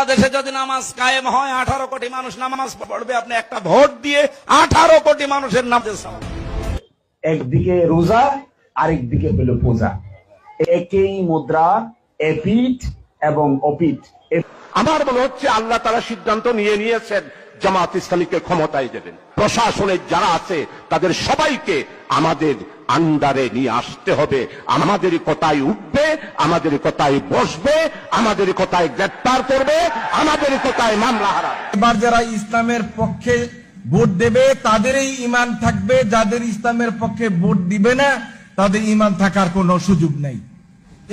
বাংলাদেশে যদি নামাজ কায়েম হয় 18 কোটি মানুষ নামাজ পড়বে, আপনি একটা ভোট দিয়ে 18 কোটি মানুষের নামাজের সওয়াব। একদিকে রোজা আরেকদিকে হলো পূজা, একই মুদ্রা এপিঠ এবং অপিঠ। আমার মনে হচ্ছে আল্লাহ তাআলা সিদ্ধান্ত নিয়েছেন জামাত ইসলামীকে ক্ষমতায় দেবেন। প্রশাসনের যারা আছে তাদের সবাইকে আমাদের আন্ডারে নিয়ে আসতে হবে। আমাদের কথায় উঠবে, আমাদের কথায় বসবে, আমাদের কথায় গ্রেফতার করবে, আমাদের কথায় মামলা হারাবে। এবার যারা ইসলামের পক্ষে ভোট দেবে তাদেরই ঈমান থাকবে, যাদের ইসলামের পক্ষে ভোট দিবে না তাদের ঈমান থাকার কোনো সুযোগ নেই।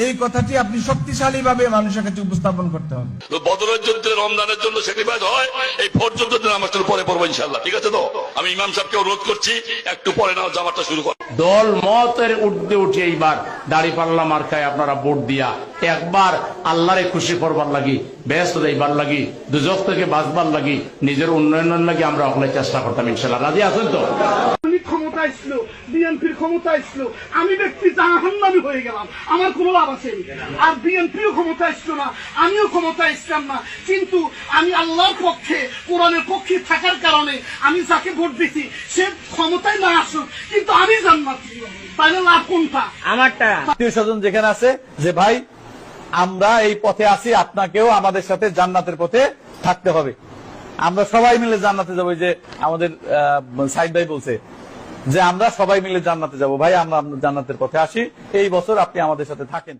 এই কথাটি আপনি শক্তিশালী ভাবে মানুষের কাছে উপস্থাপন করতে হবে। বদরের যুদ্ধে রমজানের জন্য স্যাক্রিফাইস হয়, এই ভোট যুদ্ধের নামাজটার পরে পড়বো ইনশাআল্লাহ, ঠিক আছে তো? আমি ইমাম সাহেবকে অনুরোধ করছি একটু পরে নাও জামাতটা শুরু কর। দল মতের উঠতে উঠে এইবার দাড়িপাল্লা মার্কায় আপনারা ভোট দিয়া একবার আল্লাহরে খুশি করবার লাগি, ব্যস্ত যাইবার লাগি, দুজক থেকে বাঁচবার লাগি, নিজের উন্নয়নের লাগি আমরা সকলে চেষ্টা করতাম ইনশাআল্লাহ। রাজি আছেন তো? ক্ষমতায় ছিল, বিএনপির ক্ষমতায় ছিল, আমি ব্যক্তি জাহান্নামী হয়ে গেলাম, আমার কোনো লাভ আছে? আর বিএনপিও ক্ষমতায় ছিল না, আমিও ক্ষমতায় ছিলাম না, কিন্তু আমি আল্লাহর পক্ষে কোরআনের পক্ষে থাকার কারণে আমি যাকে ভোট দিছি সে ক্ষমতায় না আসুক, কিন্তু আমি জান্নাতি, তাহলে লাভ কোনটা? আমারটা। আত্মীয় স্বজন যেখানে আছে যে ভাই আমরা এই পথে আছি, আপনাকেও আমাদের সাথে জান্নাতের পথে থাকতে হবে, আমরা সবাই মিলে জান্নাতে যাবো। যে আমাদের সাইদ ভাই বলছে যে আমরা সবাই মিলে জান্নাতে যাব, ভাই আমরা জান্নাতের পথে আসি, এই বছর আপনি আমাদের সাথে থাকেন।